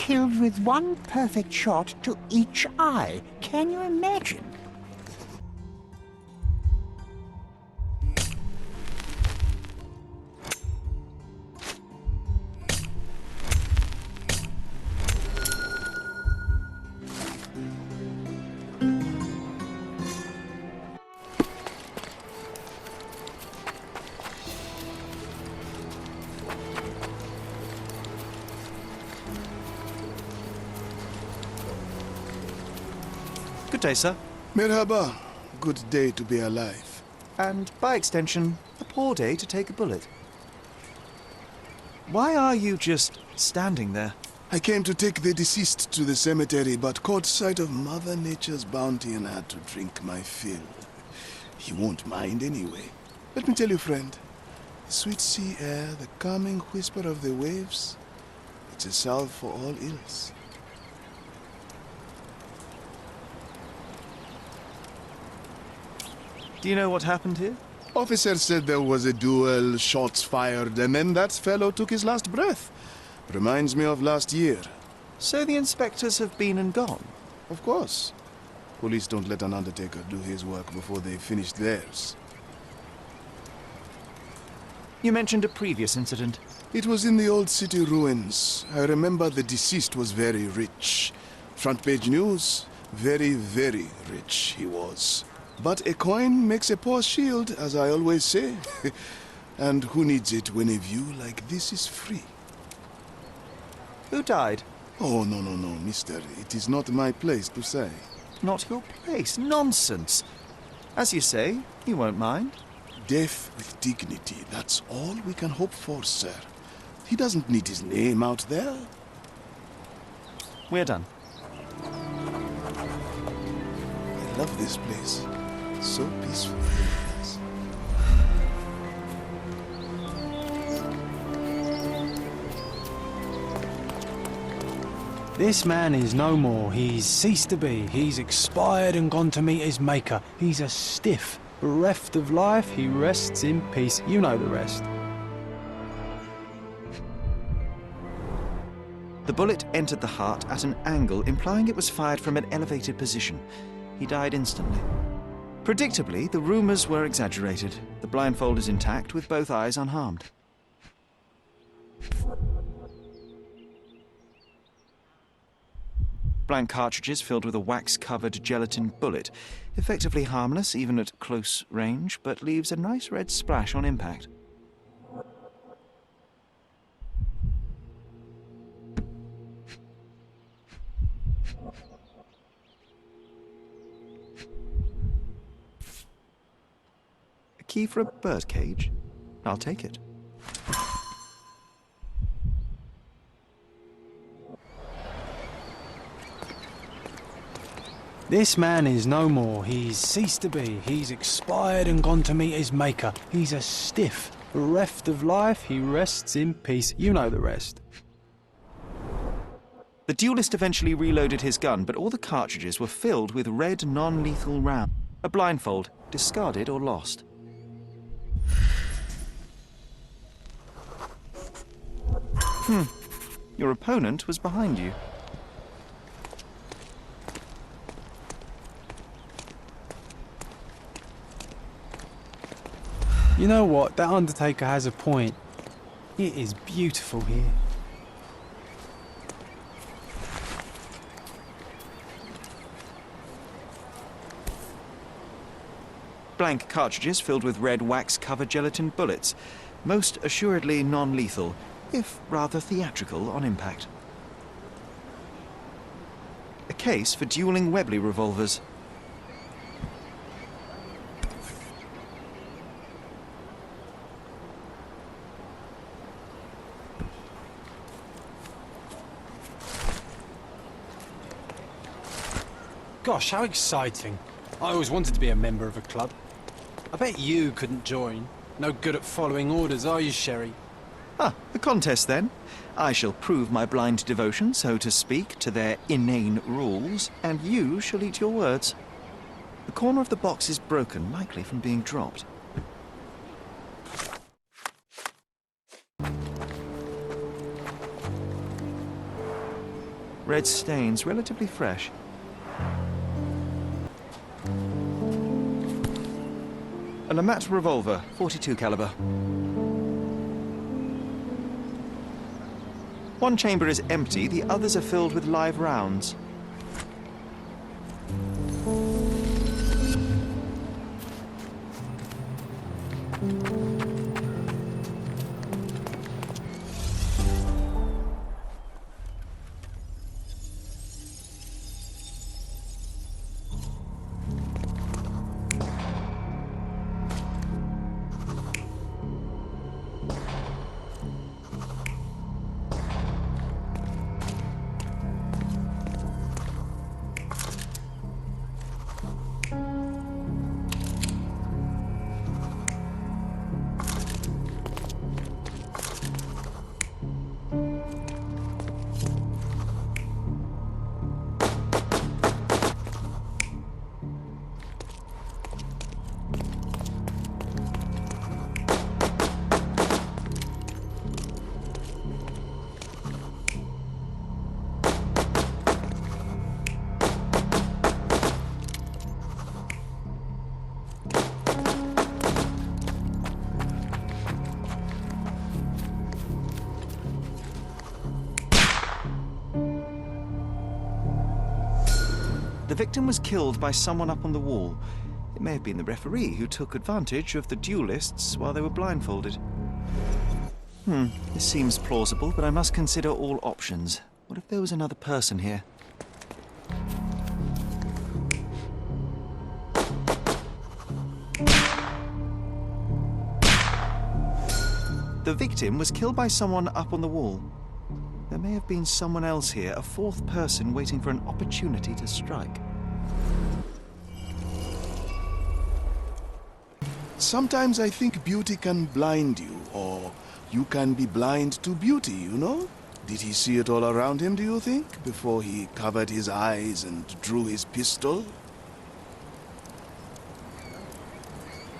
killed with one perfect shot to each eye. Can you imagine? Good day, sir. Merhaba. Good day to be alive. And, by extension, a poor day to take a bullet. Why are you just standing there? I came to take the deceased to the cemetery, but caught sight of Mother Nature's bounty and had to drink my fill. He won't mind anyway. Let me tell you, friend, the sweet sea air, the calming whisper of the waves, it's a salve for all ills. Do you know what happened here? Officer said there was a duel, shots fired, and then that fellow took his last breath. Reminds me of last year. So the inspectors have been and gone? Of course. Police don't let an undertaker do his work before they've finished theirs. You mentioned a previous incident. It was in the old city ruins. I remember the deceased was very rich. Front page news, very, very rich he was. But a coin makes a poor shield, as I always say. And who needs it when a view like this is free? Who died? Oh, no, mister. It is not my place to say. Not your place. Nonsense. As you say, you won't mind. Death with dignity, that's all we can hope for, sir. He doesn't need his name out there. We're done. I love this place. So peaceful. This man is no more. He's ceased to be. He's expired and gone to meet his maker. He's a stiff, bereft of life. He rests in peace. You know the rest. The bullet entered the heart at an angle, implying it was fired from an elevated position. He died instantly. Predictably, the rumors were exaggerated. The blindfold is intact, with both eyes unharmed. Blank cartridges filled with a wax-covered gelatin bullet. Effectively harmless, even at close range, but leaves a nice red splash on impact. A key for a birdcage? I'll take it. This man is no more. He's ceased to be. He's expired and gone to meet his maker. He's a stiff, bereft of life. He rests in peace. You know the rest. The duelist eventually reloaded his gun, but all the cartridges were filled with red non-lethal rounds. A blindfold, discarded or lost. Your opponent was behind you. You know what? That undertaker has a point. It is beautiful here. Blank cartridges filled with red wax-covered gelatin bullets. Most assuredly non-lethal, if rather theatrical on impact. A case for dueling Webley revolvers. Gosh, how exciting. I always wanted to be a member of a club. I bet you couldn't join. No good at following orders, are you, Sherry? Ah, the contest then. I shall prove my blind devotion, so to speak, to their inane rules, and you shall eat your words. The corner of the box is broken, likely from being dropped. Red stains, relatively fresh. A Lamat revolver, .42 caliber. One chamber is empty, the others are filled with live rounds. The victim was killed by someone up on the wall. It may have been the referee who took advantage of the duelists while they were blindfolded. This seems plausible, but I must consider all options. What if there was another person here? The victim was killed by someone up on the wall. There may have been someone else here, a fourth person waiting for an opportunity to strike. Sometimes I think beauty can blind you, or you can be blind to beauty, you know? Did he see it all around him, do you think, before he covered his eyes and drew his pistol?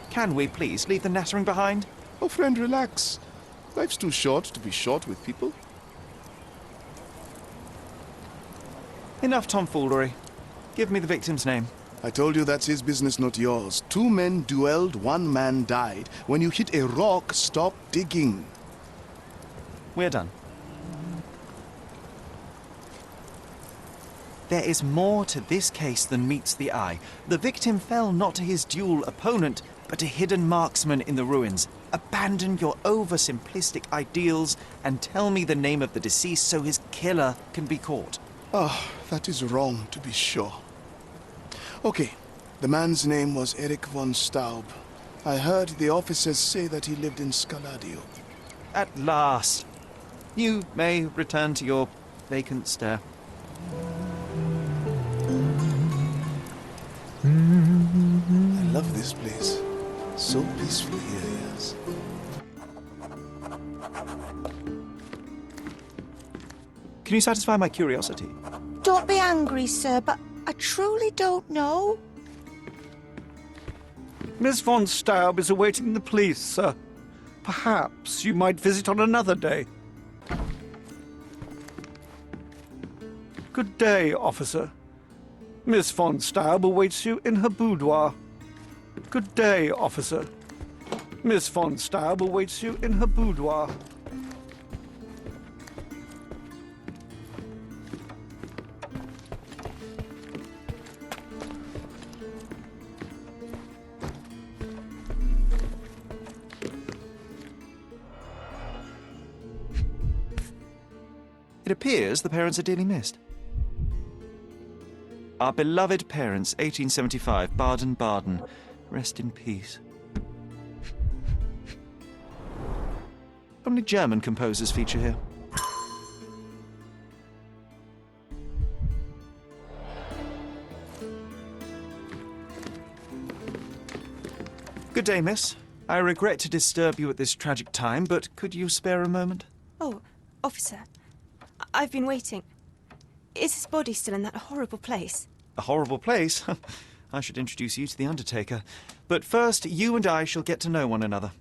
Can we please leave the nattering behind? Oh, friend, relax. Life's too short to be short with people. Enough tomfoolery. Give me the victim's name. I told you that's his business, not yours. 2 men duelled, 1 man died. When you hit a rock, stop digging. We're done. There is more to this case than meets the eye. The victim fell not to his duel opponent, but to hidden marksmen in the ruins. Abandon your oversimplistic ideals and tell me the name of the deceased so his killer can be caught. Ah, that is wrong, to be sure. Okay, the man's name was Eric von Staub. I heard the officers say that he lived in Scaladio. At last. You may return to your vacant stare. I love this place. So peaceful here, yes. Can you satisfy my curiosity? Don't be angry, sir, but I truly don't know. Miss von Staub is awaiting the police, sir. Perhaps you might visit on another day. Good day, officer. Miss von Staub awaits you in her boudoir. Good day, officer. Miss von Staub awaits you in her boudoir. It appears the parents are dearly missed. Our beloved parents, 1875, Baden-Baden. Rest in peace. How many German composers feature here? Good day, miss. I regret to disturb you at this tragic time, but could you spare a moment? Oh, officer, I've been waiting. Is his body still in that horrible place? A horrible place? I should introduce you to the Undertaker. But first, you and I shall get to know one another.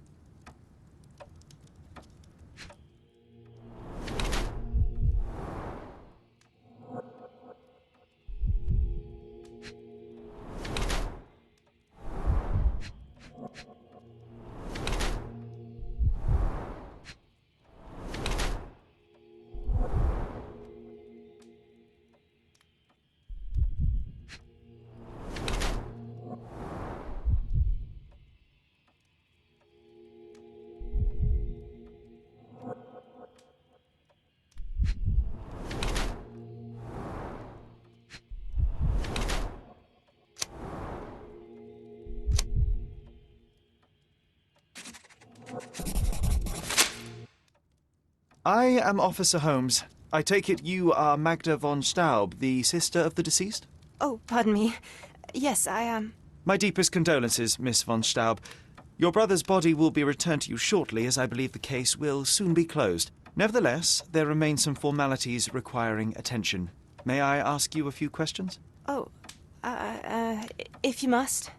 I am Officer Holmes. I take it you are Magda von Staub, the sister of the deceased? Oh, pardon me. Yes, I am. My deepest condolences, Miss von Staub. Your brother's body will be returned to you shortly, as I believe the case will soon be closed. Nevertheless, there remain some formalities requiring attention. May I ask you a few questions? Oh, if you must.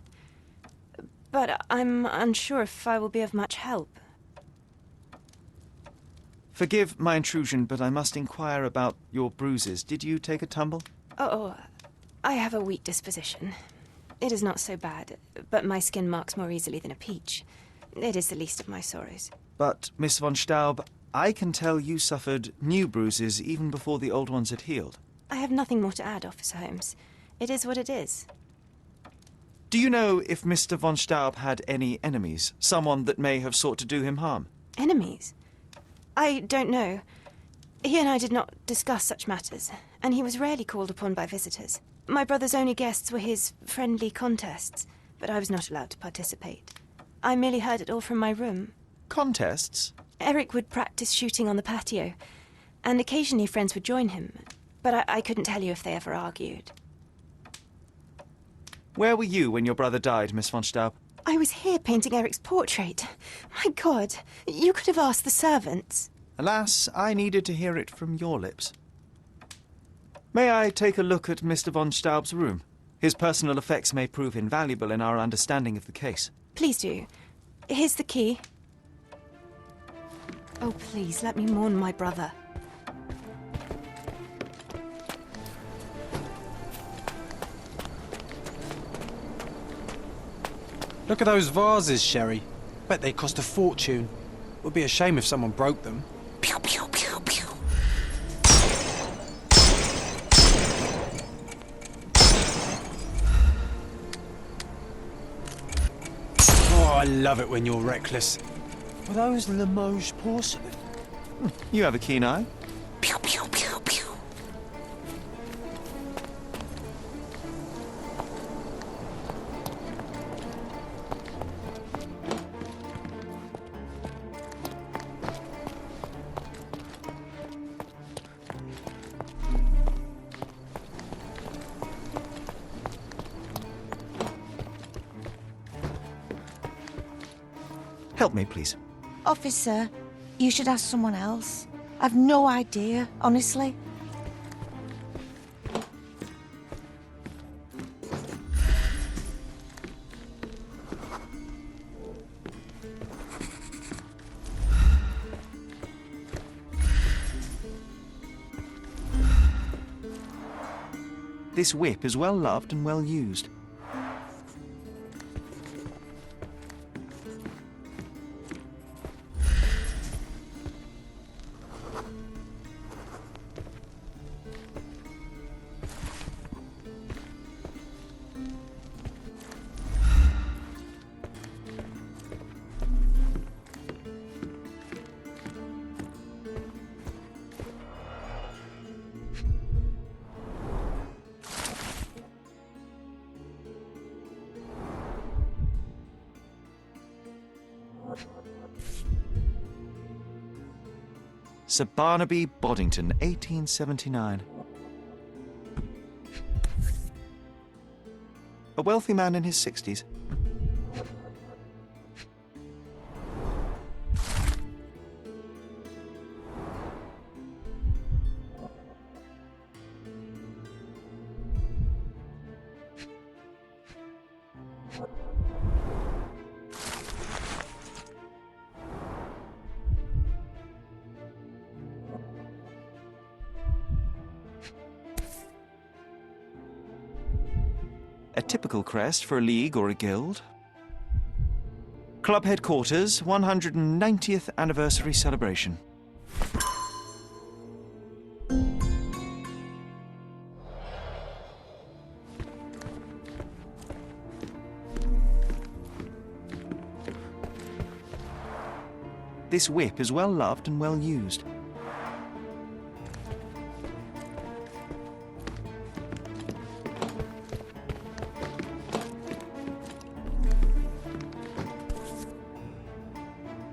But I'm unsure if I will be of much help. Forgive my intrusion, but I must inquire about your bruises. Did you take a tumble? Oh, I have a weak disposition. It is not so bad, but my skin marks more easily than a peach. It is the least of my sorrows. But, Miss von Staub, I can tell you suffered new bruises even before the old ones had healed. I have nothing more to add, Officer Holmes. It is what it is. Do you know if Mr. von Staub had any enemies? Someone that may have sought to do him harm? Enemies? I don't know. He and I did not discuss such matters, and he was rarely called upon by visitors. My brother's only guests were his friendly contests, but I was not allowed to participate. I merely heard it all from my room. Contests? Eric would practice shooting on the patio, and occasionally friends would join him, but I couldn't tell you if they ever argued. Where were you when your brother died, Miss von Staub? I was here painting Eric's portrait. My God, you could have asked the servants. Alas, I needed to hear it from your lips. May I take a look at Mr. von Staub's room? His personal effects may prove invaluable in our understanding of the case. Please do. Here's the key. Oh, please, let me mourn my brother. Look at those vases, Sherry. Bet they cost a fortune. Would be a shame if someone broke them. Pew, pew, pew, pew. Oh, I love it when you're reckless. Were those Limoges porcelain? You have a keen eye. Pew, pew, pew, pew. Help me, please. Officer, you should ask someone else. I've no idea, honestly. This whip is well loved and well used. Sir Barnaby Boddington, 1879. A wealthy man in his 60s. A typical crest for a league or a guild. Club headquarters, 190th anniversary celebration. This whip is well loved and well used.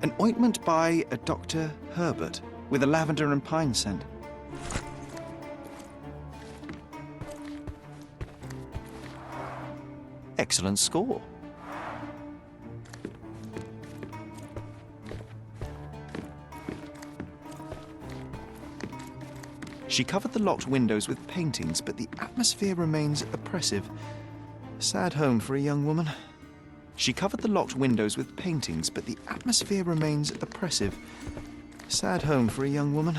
An ointment by a Dr. Herbert. with a lavender and pine scent. Excellent score. She covered the locked windows with paintings, but the atmosphere remains oppressive. Sad home for a young woman. She covered the locked windows with paintings, but the atmosphere remains oppressive. Sad home for a young woman.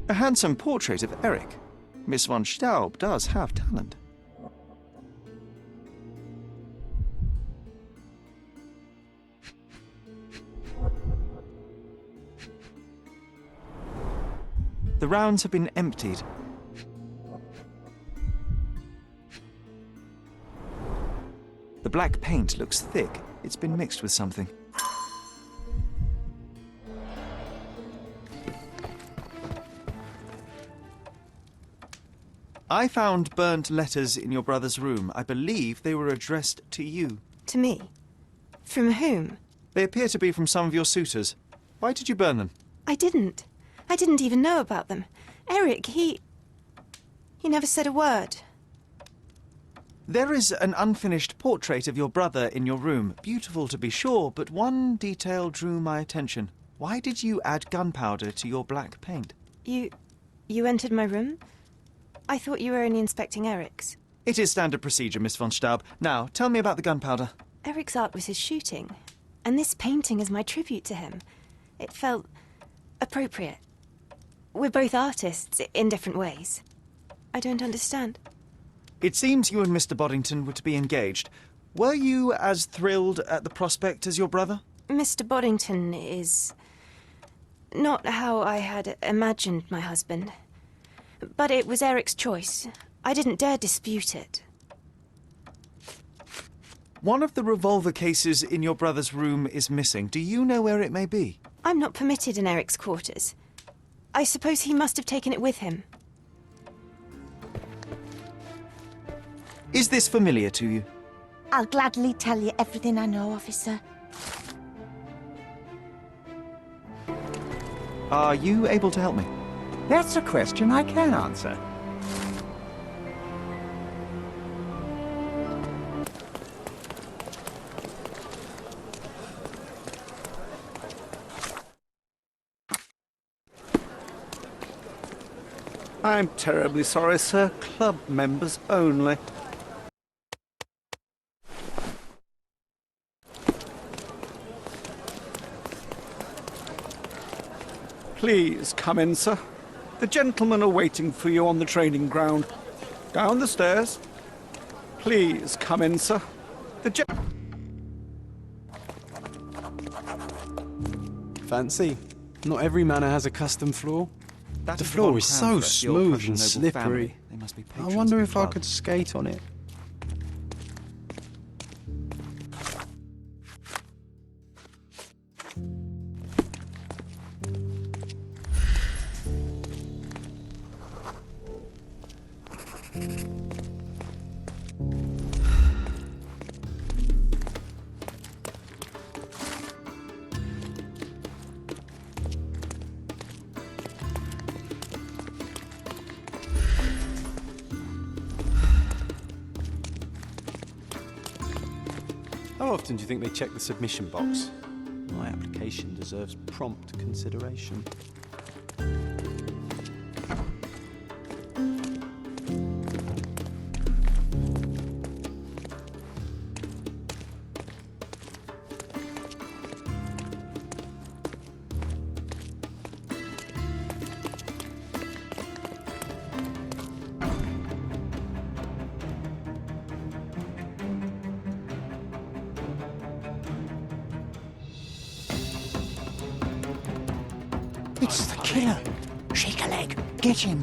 A handsome portrait of Eric. Miss von Staub does have talent. The rounds have been emptied. The black paint looks thick. It's been mixed with something. I found burnt letters in your brother's room. I believe they were addressed to you. To me? From whom? They appear to be from some of your suitors. Why did you burn them? I didn't. I didn't even know about them. Eric, he never said a word. There is an unfinished portrait of your brother in your room. Beautiful to be sure, but one detail drew my attention. Why did you add gunpowder to your black paint? You entered my room? I thought you were only inspecting Eric's. It is standard procedure, Miss von Staub. Now, tell me about the gunpowder. Eric's art was his shooting, and this painting is my tribute to him. It felt appropriate. We're both artists, in different ways. I don't understand. It seems you and Mr. Boddington were to be engaged. Were you as thrilled at the prospect as your brother? Mr. Boddington is not how I had imagined my husband. But it was Eric's choice. I didn't dare dispute it. One of the revolver cases in your brother's room is missing. Do you know where it may be? I'm not permitted in Eric's quarters. I suppose he must have taken it with him. Is this familiar to you? I'll gladly tell you everything I know, officer. Are you able to help me? That's a question I can answer. I'm terribly sorry, sir. Club members only. Please come in, sir. The gentlemen are waiting for you on the training ground. Down the stairs. Please come in, sir. Fancy? Not every manor has a custom floor. That The is floor von is so Cranford, the old smooth Prussian and noble slippery. family. They must be I patrons wonder of if the I club. could skate on it. How often do you think they check the submission box? My application deserves prompt consideration. It's the killer. Shake a leg. Get him.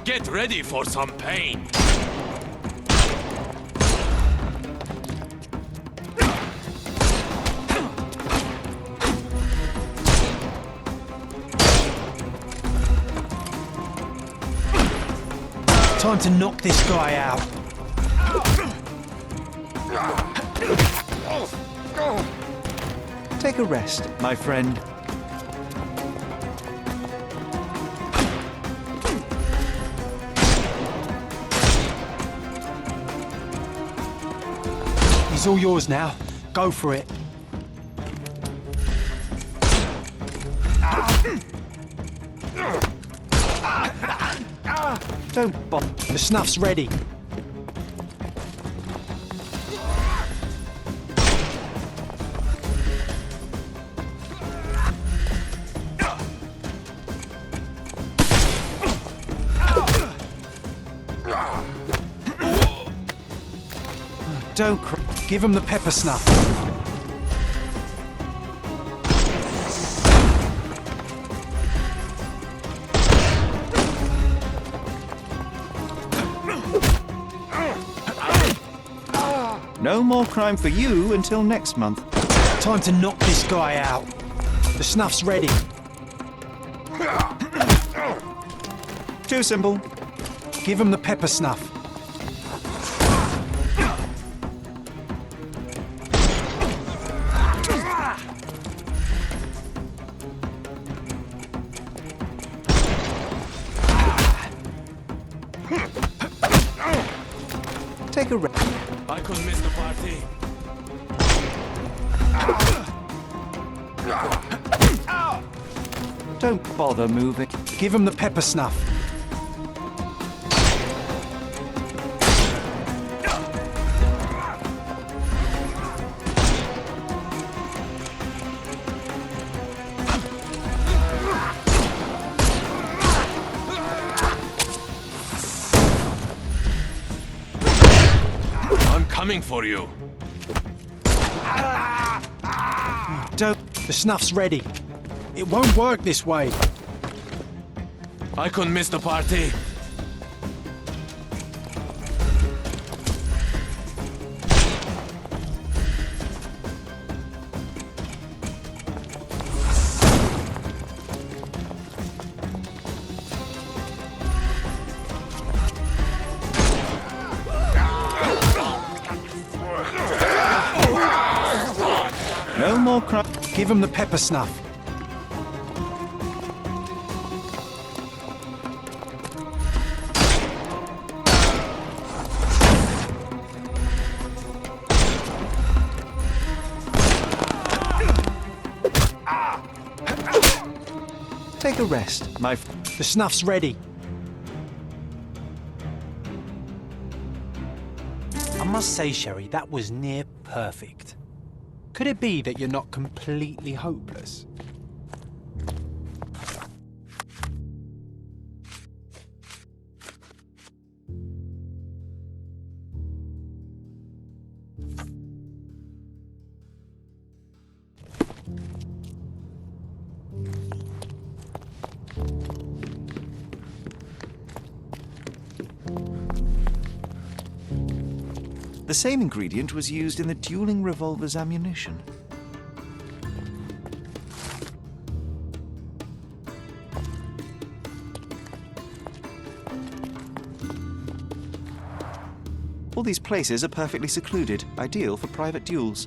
Get ready for some pain. Time to knock this guy out. Take a rest, my friend. He's all yours now. Go for it. Don't bother. The snuff's ready. Don't cry. Give him the pepper snuff. No more crime for you until next month. Time to knock this guy out. The snuff's ready. Too simple. Give him the pepper snuff. Take a rest. I could miss the party. Don't bother moving. Give him the pepper snuff. I'm coming for you. Don't. The snuff's ready. It won't work this way. I could miss the party. No more crime. Give him the pepper snuff. Take a rest, my The snuff's ready. I must say, Sherry, that was near perfect. Could it be that you're not completely hopeless? The same ingredient was used in the dueling revolver's ammunition. All these places are perfectly secluded, ideal for private duels.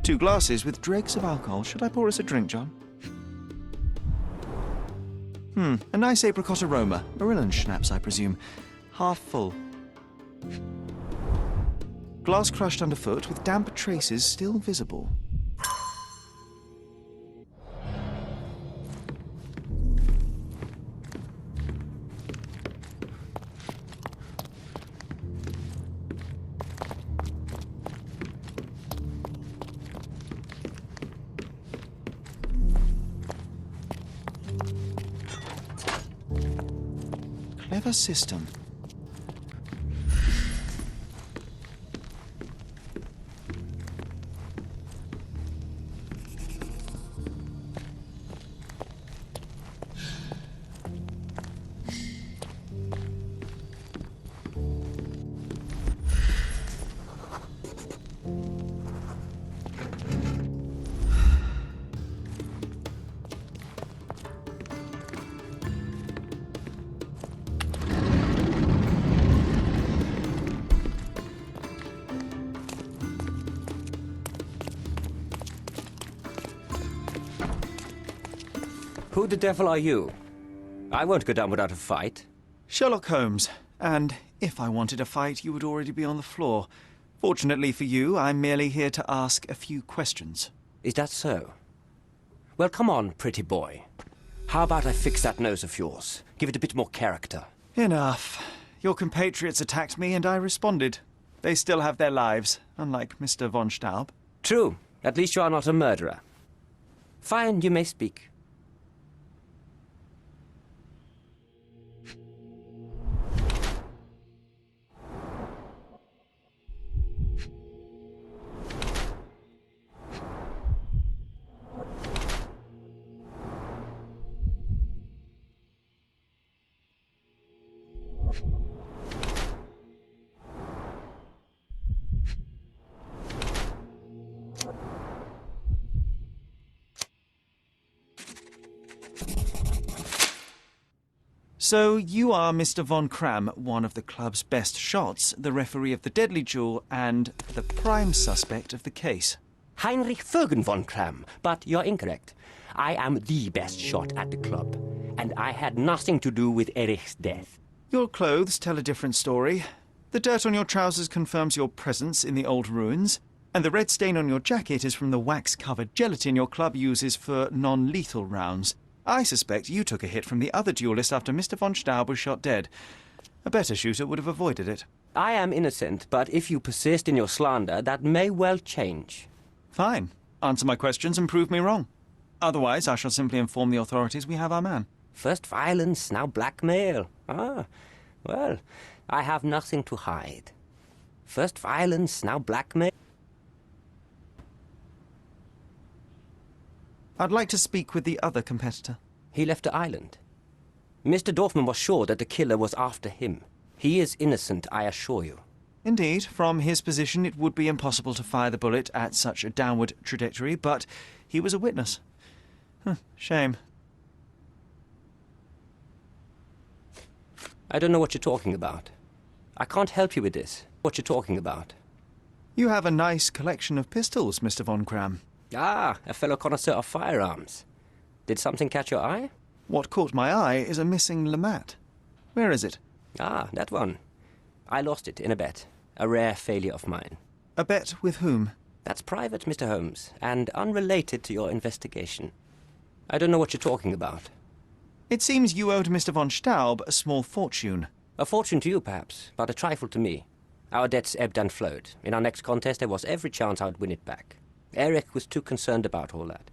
Two glasses with dregs of alcohol. Should I pour us a drink, John? A nice apricot aroma. Marilyn schnapps, I presume. Half full. Glass crushed underfoot with damp traces still visible. Clever system. Who the devil are you? I won't go down without a fight. Sherlock Holmes, and if I wanted a fight, you would already be on the floor. Fortunately for you, I'm merely here to ask a few questions. Is that so? Well, come on, pretty boy. How about I fix that nose of yours? Give it a bit more character. Enough. Your compatriots attacked me and I responded. They still have their lives, unlike Mr. von Staub. True. At least you are not a murderer. Fine, you may speak. So you are Mr. von Cramm, one of the club's best shots, the referee of the deadly duel, and the prime suspect of the case. Heinrich Vögen von Cramm, but you're incorrect. I am the best shot at the club, and I had nothing to do with Erich's death. Your clothes tell a different story. The dirt on your trousers confirms your presence in the old ruins, and the red stain on your jacket is from the wax-covered gelatin your club uses for non-lethal rounds. I suspect you took a hit from the other duelist after Mr. von Staub was shot dead. A better shooter would have avoided it. I am innocent, but if you persist in your slander, that may well change. Fine. Answer my questions and prove me wrong. Otherwise, I shall simply inform the authorities we have our man. First violence, now blackmail. Ah, well, I have nothing to hide. First violence, now blackmail. I'd like to speak with the other competitor. He left the island. Mr. Dorfman was sure that the killer was after him. He is innocent, I assure you. Indeed, from his position it would be impossible to fire the bullet at such a downward trajectory, but he was a witness. Shame. I don't know what you're talking about. I can't help you with this. What you're talking about. You have a nice collection of pistols, Mr. von Cramm. Ah, a fellow connoisseur of firearms. Did something catch your eye? What caught my eye is a missing Lamat. Where is it? Ah, that one. I lost it in a bet. A rare failure of mine. A bet with whom? That's private, Mr. Holmes, and unrelated to your investigation. I don't know what you're talking about. It seems you owed Mr. von Staub a small fortune. A fortune to you, perhaps, but a trifle to me. Our debts ebbed and flowed. In our next contest, there was every chance I would win it back. Erich was too concerned about all that.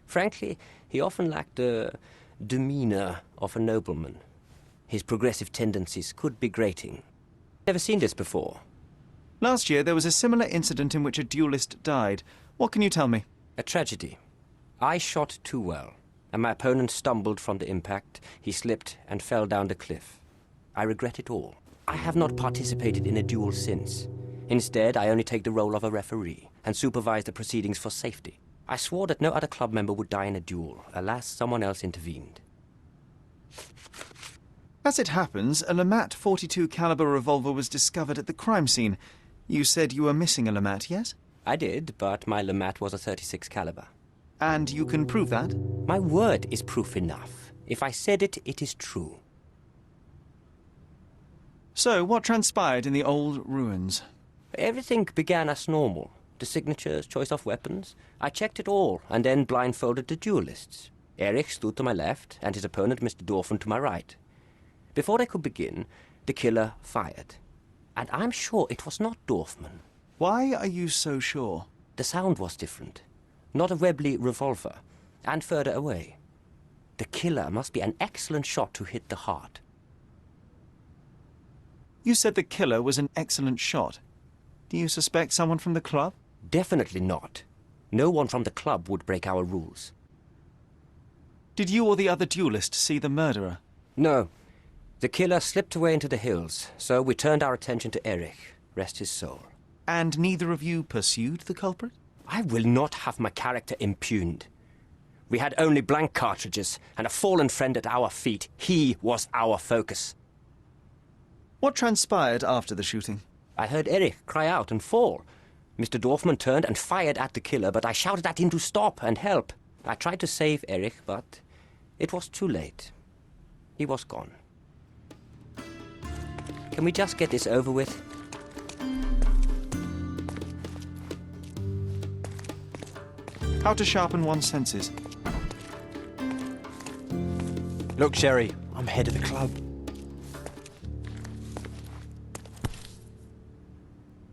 Frankly, he often lacked the demeanor of a nobleman. His progressive tendencies could be grating. Never seen this before. Last year, there was a similar incident in which a duelist died. What can you tell me? A tragedy. I shot too well, and my opponent stumbled from the impact. He slipped and fell down the cliff. I regret it all. I have not participated in a duel since. Instead, I only take the role of a referee and supervise the proceedings for safety. I swore that no other club member would die in a duel. Alas, someone else intervened. As it happens, a Lamat 42 caliber revolver was discovered at the crime scene. You said you were missing a Lamat, yes? I did, but my Lamat was a 36 caliber. And you can prove that? My word is proof enough. If I said it, it is true. So, what transpired in the old ruins? Everything began as normal. The signatures, choice of weapons. I checked it all, and then blindfolded the duelists. Erich stood to my left, and his opponent, Mr. Dorfman, to my right. Before they could begin, the killer fired. And I'm sure it was not Dorfman. Why are you so sure? The sound was different. Not a Webley revolver, and further away. The killer must be an excellent shot to hit the heart. You said the killer was an excellent shot. Do you suspect someone from the club? Definitely not. No one from the club would break our rules. Did you or the other duelist see the murderer? No. The killer slipped away into the hills, so we turned our attention to Erich. Rest his soul. And neither of you pursued the culprit? I will not have my character impugned. We had only blank cartridges and a fallen friend at our feet. He was our focus. What transpired after the shooting? I heard Erich cry out and fall. Mr. Dorfman turned and fired at the killer, but I shouted at him to stop and help. I tried to save Erich, but It was too late. He was gone. Can we just get this over with? How to sharpen one's senses. Look, Sherry, I'm head of the club.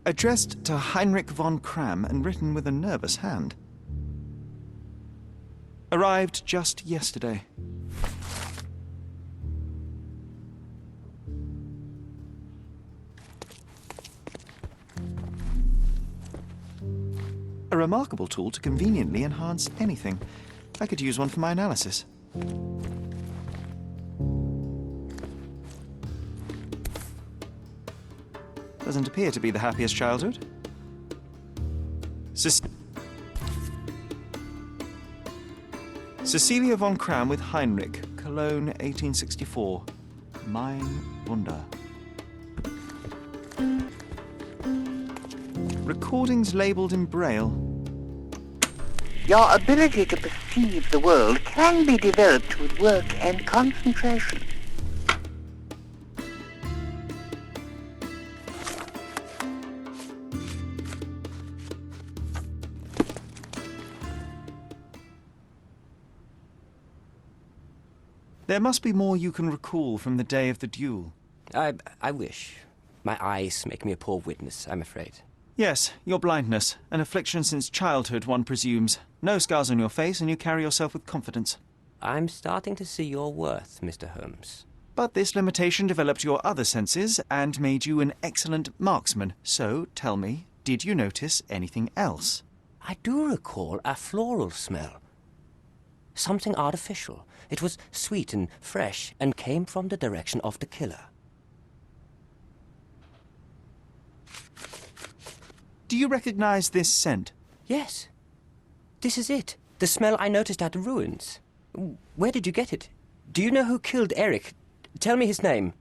Addressed to Heinrich von Cramm and written with a nervous hand. Arrived just yesterday. A remarkable tool to conveniently enhance anything. I could use one for my analysis. Doesn't appear to be the happiest childhood. Cecilia von Cramm with Heinrich, Cologne, 1864. Mein Wunder. Recordings labelled in Braille. Your ability to perceive the world can be developed with work and concentration. There must be more you can recall from the day of the duel. I wish. My eyes make me a poor witness, I'm afraid. Yes, your blindness, an affliction since childhood, one presumes. No scars on your face, and you carry yourself with confidence. I'm starting to see your worth, Mr. Holmes. But this limitation developed your other senses and made you an excellent marksman. So, tell me, did you notice anything else? I do recall a floral smell. Something artificial. It was sweet and fresh and came from the direction of the killer. Do you recognize this scent? Yes. This is it. The smell I noticed at the ruins. Where did you get it? Do you know who killed Eric? Tell me his name.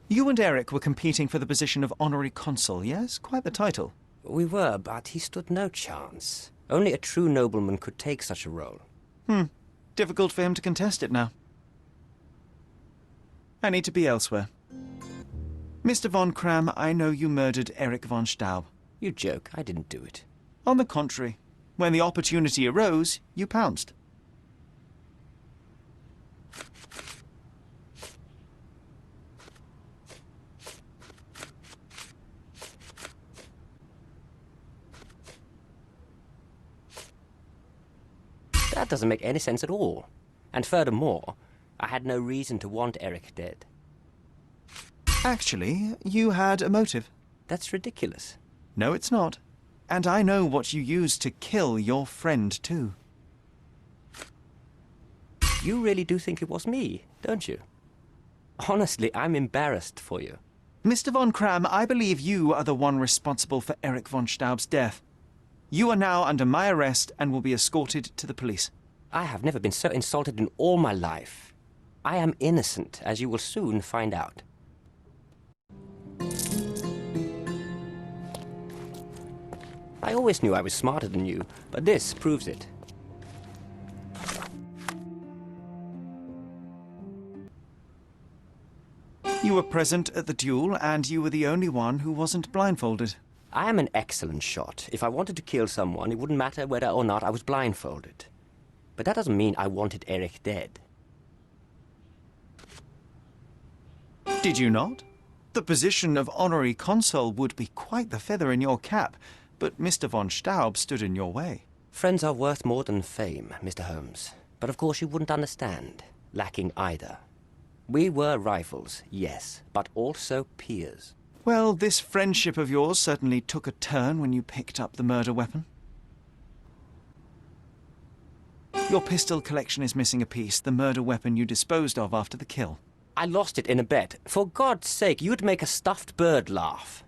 You and Eric were competing for the position of honorary consul, yes? Quite the title. We were, but he stood no chance. Only a true nobleman could take such a role. Difficult for him to contest it now. I need to be elsewhere. Mr. von Cramm, I know you murdered Erich von Staub. You joke, I didn't do it. On the contrary, when the opportunity arose, you pounced. That doesn't make any sense at all. And furthermore, I had no reason to want Eric dead. Actually, you had a motive. That's ridiculous. No, it's not. And I know what you used to kill your friend, too. You really do think it was me, don't you? Honestly, I'm embarrassed for you. Mr. von Cramm, I believe you are the one responsible for Erich von Staub's death. You are now under my arrest and will be escorted to the police. I have never been so insulted in all my life. I am innocent, as you will soon find out. I always knew I was smarter than you, but this proves it. You were present at the duel, and you were the only one who wasn't blindfolded. I am an excellent shot. If I wanted to kill someone, it wouldn't matter whether or not I was blindfolded. But that doesn't mean I wanted Eric dead. Did you not? The position of honorary consul would be quite the feather in your cap, but Mr. von Staub stood in your way. Friends are worth more than fame, Mr. Holmes. But of course you wouldn't understand. Lacking either. We were rivals, yes, but also peers. Well, this friendship of yours certainly took a turn when you picked up the murder weapon. Your pistol collection is missing a piece, the murder weapon you disposed of after the kill. I lost it in a bet. For God's sake, you'd make a stuffed bird laugh.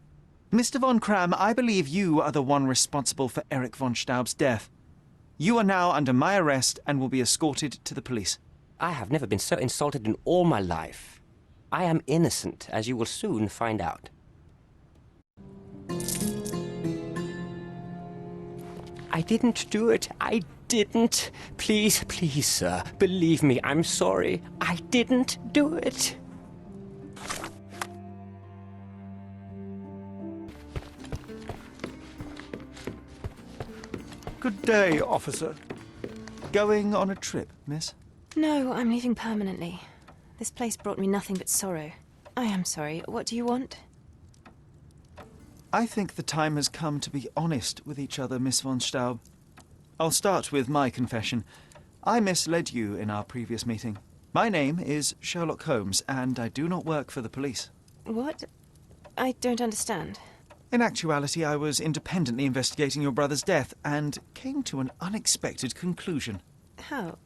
Mr. von Cramm, I believe you are the one responsible for Erich von Staub's death. You are now under my arrest and will be escorted to the police. I have never been so insulted in all my life. I am innocent, as you will soon find out. I didn't do it. I didn't. Please, please, sir. Believe me, I'm sorry. I didn't do it. Good day, officer. Going on a trip, miss? No, I'm leaving permanently. This place brought me nothing but sorrow. I am sorry. What do you want? I think the time has come to be honest with each other, Miss von Staub. I'll start with my confession. I misled you in our previous meeting. My name is Sherlock Holmes, and I do not work for the police. What? I don't understand. In actuality, I was independently investigating your brother's death and came to an unexpected conclusion. How?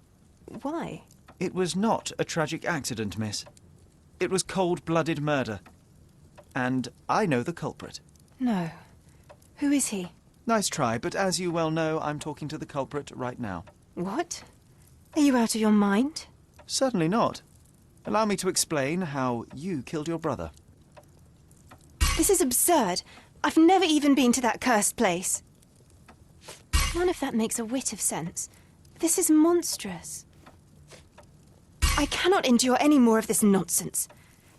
Why? It was not a tragic accident, miss. It was cold-blooded murder. And I know the culprit. No. Who is he? Nice try, but as you well know, I'm talking to the culprit right now. What? Are you out of your mind? Certainly not. Allow me to explain how you killed your brother. This is absurd. I've never even been to that cursed place. None of that makes a whit of sense. This is monstrous. I cannot endure any more of this nonsense.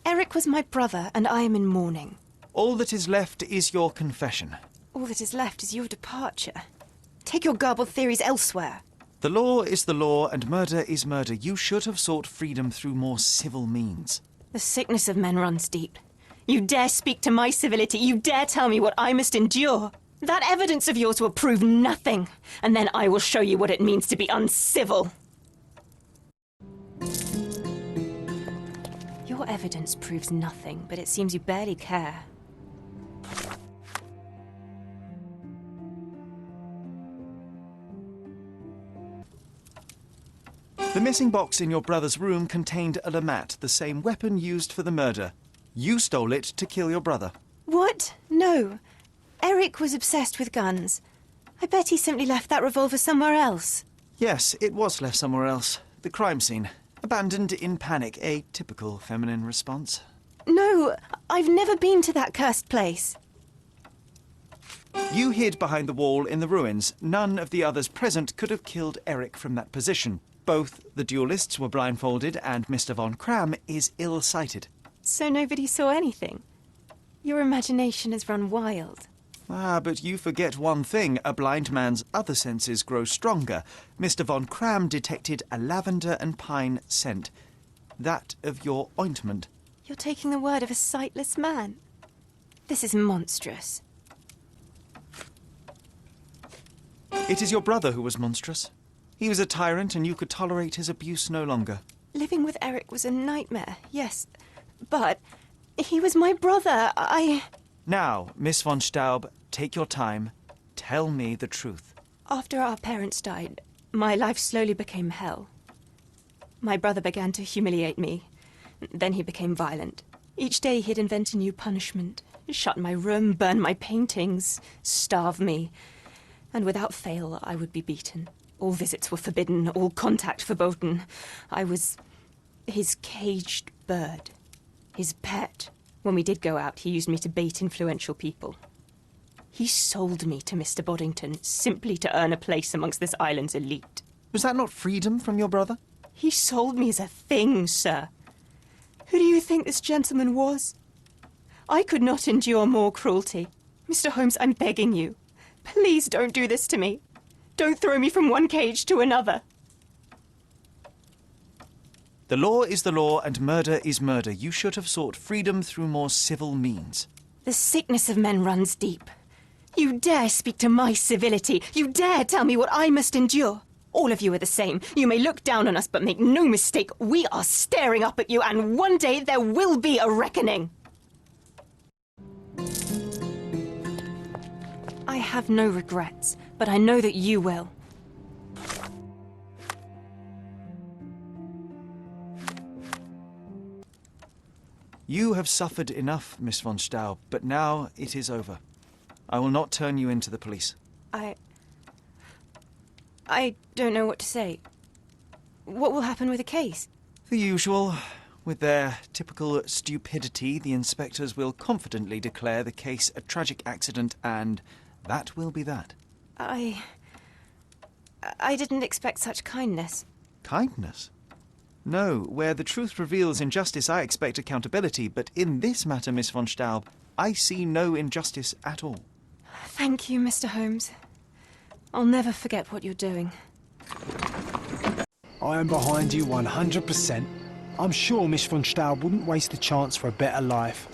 Eric was my brother, and I am in mourning. All that is left is your confession. All that is left is your departure. Take your garbled theories elsewhere. The law is the law, and murder is murder. You should have sought freedom through more civil means. The sickness of men runs deep. You dare speak to my civility. You dare tell me what I must endure. That evidence of yours will prove nothing, and then I will show you what it means to be uncivil. Your evidence proves nothing, but it seems you barely care. The missing box in your brother's room contained a lamat, the same weapon used for the murder. You stole it to kill your brother. What? No. Eric was obsessed with guns. I bet he simply left that revolver somewhere else. Yes, it was left somewhere else. The crime scene. Abandoned in panic, a typical feminine response. No, I've never been to that cursed place. You hid behind the wall in the ruins. None of the others present could have killed Eric from that position. Both the duelists were blindfolded, and Mr. von Cramm is ill-sighted. So nobody saw anything? Your imagination has run wild. Ah, but you forget one thing. A blind man's other senses grow stronger. Mr. von Cramm detected a lavender and pine scent. That of your ointment. You're taking the word of a sightless man. This is monstrous. It is your brother who was monstrous. He was a tyrant, and you could tolerate his abuse no longer. Living with Eric was a nightmare, yes. But he was my brother. Now, Miss von Staub, take your time. Tell me the truth. After our parents died, my life slowly became hell. My brother began to humiliate me. Then he became violent. Each day he'd invent a new punishment. Shut my room, burn my paintings, starve me. And without fail, I would be beaten. All visits were forbidden, all contact verboten. I was his caged bird, his pet. When we did go out, he used me to bait influential people. He sold me to Mr. Boddington simply to earn a place amongst this island's elite. Was that not freedom from your brother? He sold me as a thing, sir. Who do you think this gentleman was? I could not endure more cruelty. Mr. Holmes, I'm begging you. Please don't do this to me. Don't throw me from one cage to another. The law is the law, and murder is murder. You should have sought freedom through more civil means. The sickness of men runs deep. You dare speak to my civility. You dare tell me what I must endure. All of you are the same. You may look down on us, but make no mistake, we are staring up at you, and one day there will be a reckoning. I have no regrets, but I know that you will. You have suffered enough, Miss von Staub, but now it is over. I will not turn you into the police. I don't know what to say. What will happen with the case? The usual. With their typical stupidity, the inspectors will confidently declare the case a tragic accident, and that will be that. I didn't expect such kindness. Kindness? No, where the truth reveals injustice, I expect accountability, but in this matter, Miss von Staub, I see no injustice at all. Thank you, Mr. Holmes. I'll never forget what you're doing. I am behind you 100%. I'm sure Miss von Staub wouldn't waste a chance for a better life.